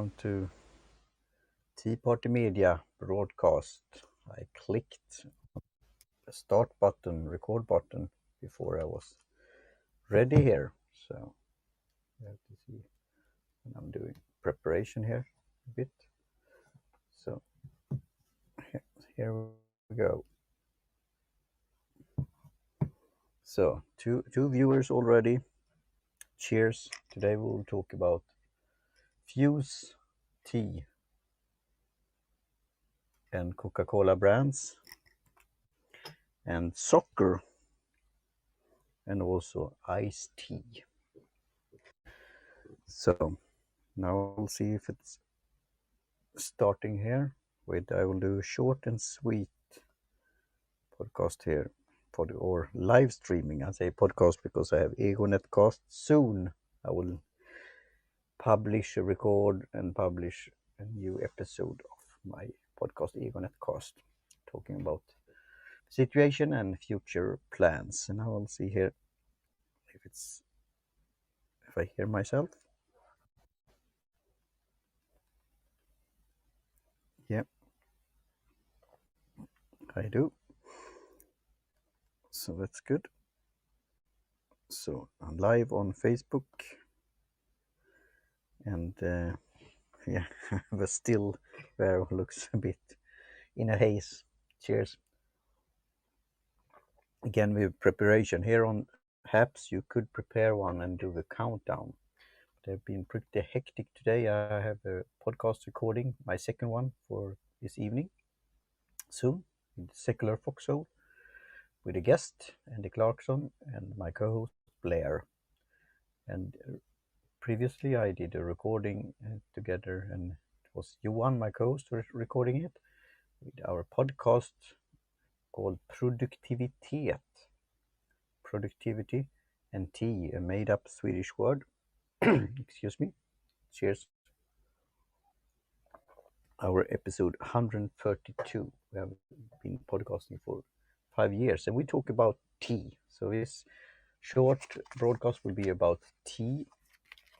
welcome to Tea Party Media broadcast. I clicked the start button, record button, before I was ready here. So you have to see when I'm doing preparation here a bit. So here we go. So two viewers already. Cheers. Today we will talk about Fuse tea and Coca-Cola brands and soccer and also iced tea. So now we'll see if it's starting here. Wait, I will do a short and sweet podcast here or live streaming. I say podcast because I have EgoNetcast. Soon I will record and publish a new episode of my podcast EgoNetcast, talking about situation and future plans. And now I'll see here if I hear myself. Yeah, I do. So that's good. So I'm live on Facebook, and yeah, but still Vero looks a bit in a haze. Cheers. Again, with preparation here on Haps, you could prepare one and do the countdown. They've been pretty hectic today. I have a podcast recording, my second one for this evening, soon, with Secular Foxhole, with a guest, Andy Clarkson, and my co-host, Blair. And previously I did a recording together, and it was Johan, my co-host, recording it, with our podcast called Produktivitet. Productivity and tea, a made-up Swedish word. Excuse me. Cheers. Our episode 132. We have been podcasting for 5 years, and we talk about tea. So this short broadcast will be about tea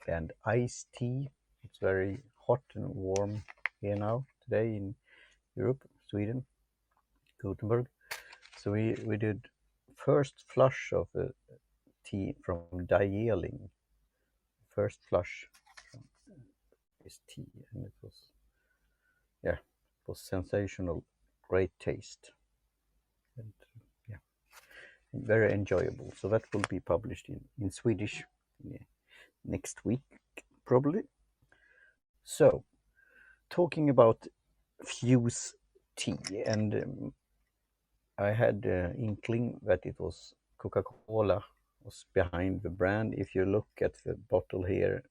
and iced tea. It's very hot and warm here now today in Europe, Sweden, Gothenburg. So we did first flush of tea from Darjeeling. First flush from this tea, and it was sensational, great taste, and yeah, very enjoyable. So that will be published in Swedish next week, probably. So, talking about Fuse tea, and I had inkling that it was Coca-Cola was behind the brand. If you look at the bottle here,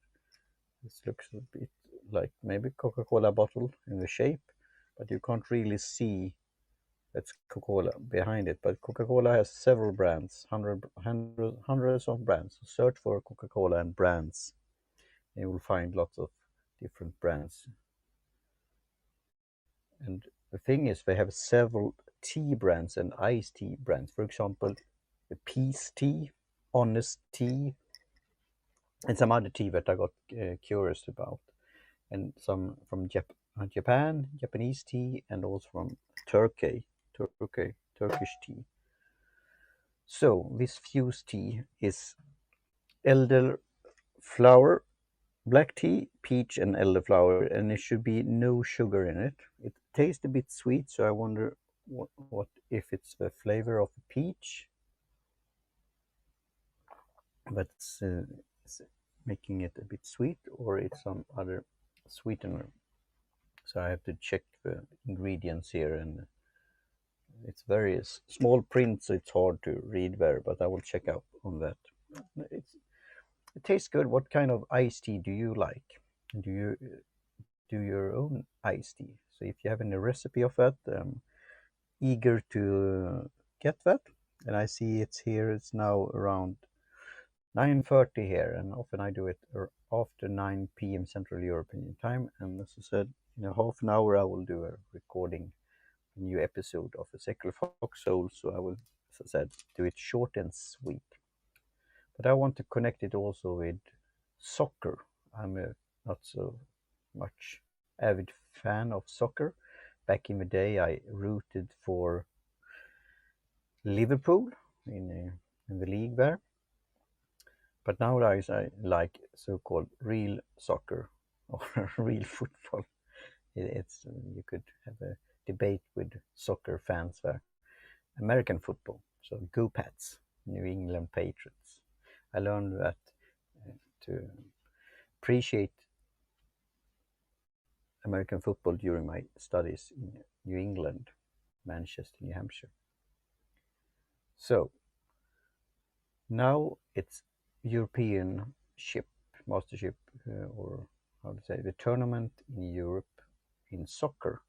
this looks a bit like maybe Coca-Cola bottle in the shape, but you can't really see that's Coca-Cola behind it. But Coca-Cola has several brands, hundreds of brands. So search for Coca-Cola and brands. You will find lots of different brands. And the thing is, they have several tea brands and iced tea brands. For example, the Peace Tea, Honest Tea, and some other tea that I got curious about. And some from Japan, Japanese tea, and also from Turkish tea. So this Fuse tea is elderflower, black tea, peach, and elderflower, and it should be no sugar in it. It tastes a bit sweet, so I wonder what if it's the flavor of the peach that's making it a bit sweet, or it's some other sweetener. So I have to check the ingredients here, and it's very small print, so it's hard to read there, but I will check out on that. It tastes good. What kind of iced tea do you like? Do you do your own iced tea? So if you have any recipe of that, eager to get that. And I see it's here. It's now around 9:30 here, and often I do it after 9 p.m. Central European time. And as I said, in a half an hour I will do a recording, a new episode of the Secular Foxhole. So I will, as I said, do it short and sweet. But I want to connect it also with soccer. I'm not so much avid fan of soccer. Back in the day, I rooted for Liverpool in the league there. But nowadays, I like so-called real soccer or real football. It's you could have a debate with soccer fans there. American football, so Go Pats, New England Patriots. I learned that to appreciate American football during my studies in New England, Manchester, New Hampshire. So now it's European ship, mastership, or how to say, the tournament in Europe in soccer.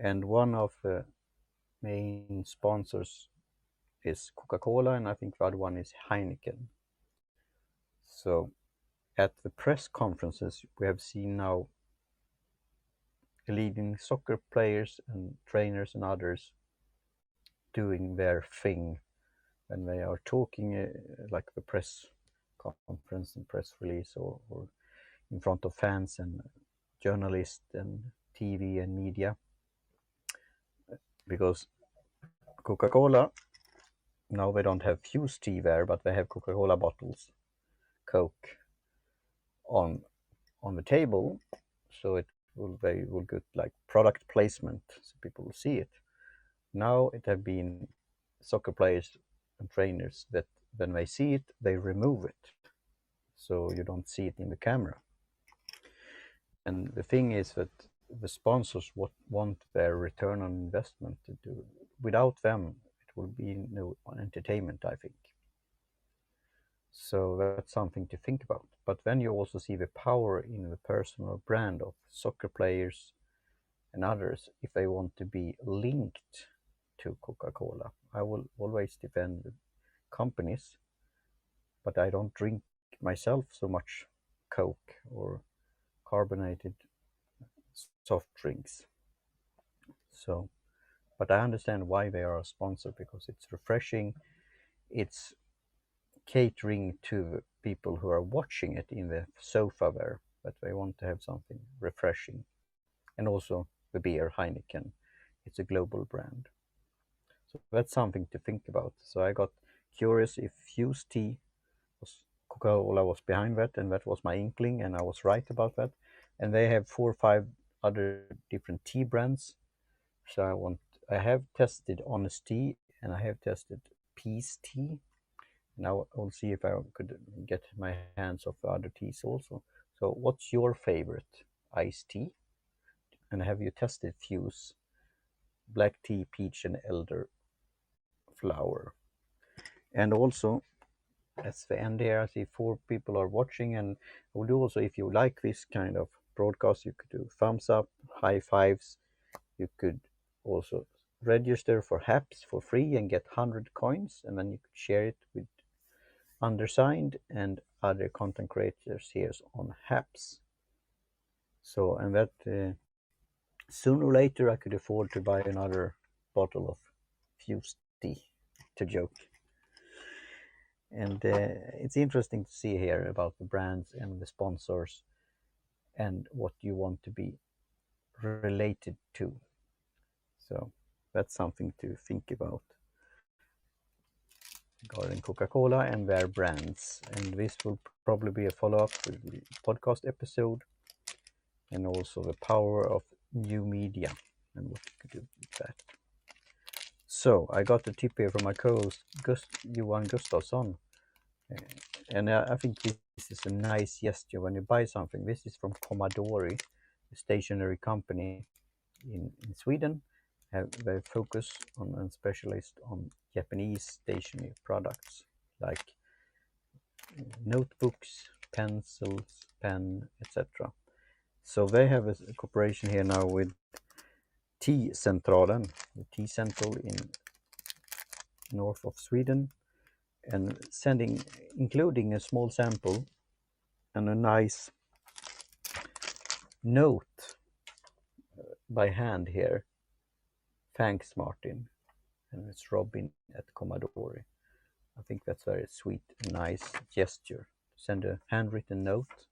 And one of the main sponsors is Coca-Cola, and I think the other one is Heineken. So at the press conferences, we have seen now leading soccer players and trainers and others doing their thing when they are talking, like the press conference and press release, or in front of fans and journalists and TV and media. Because Coca-Cola, now they don't have Fuse tea there, but they have Coca-Cola bottles, Coke, on the table, so they will get like product placement, so people will see it. Now it have been soccer players and trainers that when they see it, they remove it, so you don't see it in the camera. And the thing is that the sponsors want their return on investment to do. Without them, it will be no entertainment, I think. So that's something to think about. But then you also see the power in the personal brand of soccer players and others if they want to be linked to Coca-Cola. I will always defend the companies, but I don't drink myself so much Coke or carbonated soft drinks. So, but I understand why they are a sponsor, because it's refreshing. It's catering to people who are watching it in the sofa there, but they want to have something refreshing. And also the beer Heineken, it's a global brand. So that's something to think about. So I got curious if Fuse tea was Coca-Cola was behind that, and that was my inkling, and I was right about that. And they have 4 or 5 other different tea brands. So I have tested Honest Tea, and I have tested Peace Tea. Now I'll see if I could get my hands off other teas also. So what's your favorite iced tea? And have you tested Fuse? Black tea, peach and elder flower. And also, that's the end here. I see 4 people are watching, and I will do also, if you like this kind of broadcast, you could do thumbs up, high fives. You could also register for HAPS for free and get 100 coins, and then you could share it with Undersigned and other content creators here on HAPS. So, and that sooner or later I could afford to buy another bottle of Fuse tea, to joke. And it's interesting to see here about the brands and the sponsors and what you want to be related to. So that's something to think about regarding Coca-Cola and their brands. And this will probably be a follow-up with the podcast episode, and also the power of new media and what you could do with that. So I got a tip here from my co-host Johan Gustafsson, and I think this is a nice gesture when you buy something. This is from Commodore, a stationery company in Sweden. They focus on and specialist on Japanese stationery products like notebooks, pencils, pen, etc. So they have a cooperation here now with T-centralen, the T Central in north of Sweden, and including a small sample and a nice note by hand here. Thanks, Martin. And it's Robin at Commodore. I think that's very sweet and nice gesture. Send a handwritten note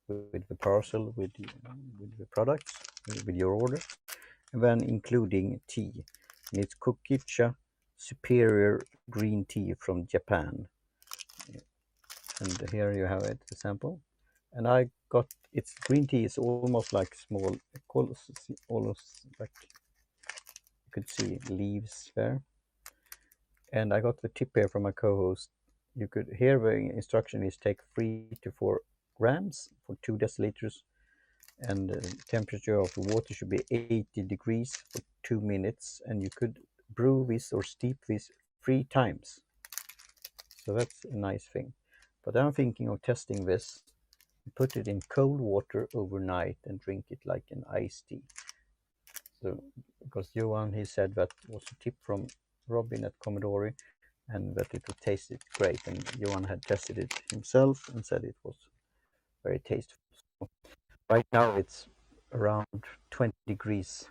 with the parcel with the products with your order, and then including tea. And it's Kokicha Superior Green Tea from Japan. And here you have it, the sample. And I got its green tea is almost like small, almost like you could see leaves there. And I got the tip here from my co-host. You could hear the instruction is take 3 to 4 grams for 2 deciliters, and the temperature of the water should be 80 degrees for 2 minutes, and you could brew this or steep this 3 times. So that's a nice thing. But I'm thinking of testing this, put it in cold water overnight and drink it like an iced tea. So because Johan, he said that was a tip from Robin at Commodore, and that it would taste it great, and Johan had tested it himself and said it was very tasteful. So right now it's around 20 degrees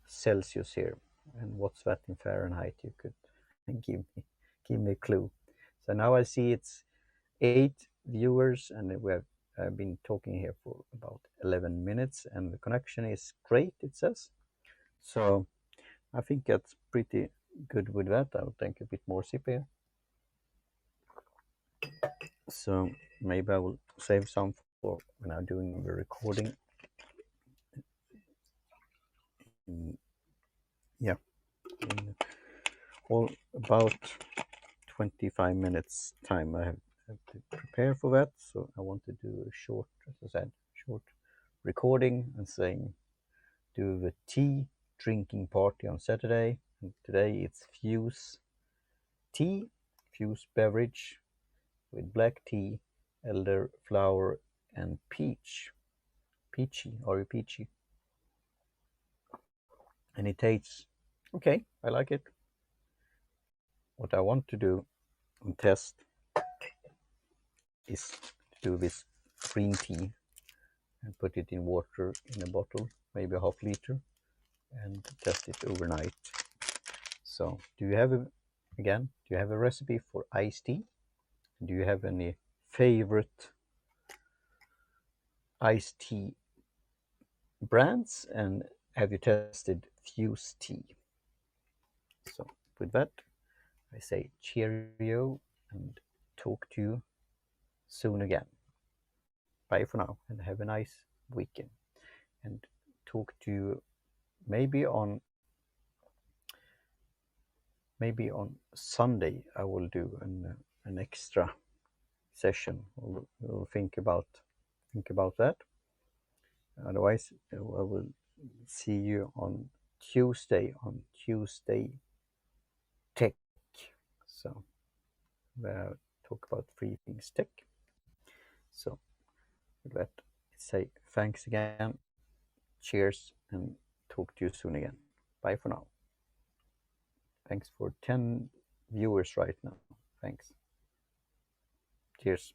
Celsius here, and what's that in Fahrenheit? You could give me a clue. So now I see it's 8 viewers, and we have been talking here for about 11 minutes, and the connection is great, it says. So I think that's pretty good with that. I'll take a bit more sip here. So maybe I will save some for when I'm doing the recording. Yeah, in all about 25 minutes time I have to prepare for that. So I want to do a short, as I said, short recording and saying do the tea drinking party on Saturday. And today it's Fuse tea, Fuse beverage with black tea, elderflower, and peach. Peachy, are you peachy? And it tastes okay. I like it. What I want to do and test is to do this green tea and put it in water in a bottle, maybe a half liter, and test it overnight. So, do you have a recipe for iced tea? Do you have any favorite iced tea brands, and have you tested Fuse tea? So, with that, I say cheerio and talk to you soon again. Bye for now, and have a nice weekend. And talk to you maybe on Sunday. I will do an extra session. We'll think about that. Otherwise, I will see you on Tuesday Tech. So we'll talk about 3 things tech. So with that, say thanks again, cheers, and talk to you soon again. Bye for now. Thanks for 10 viewers right now. Thanks. Cheers.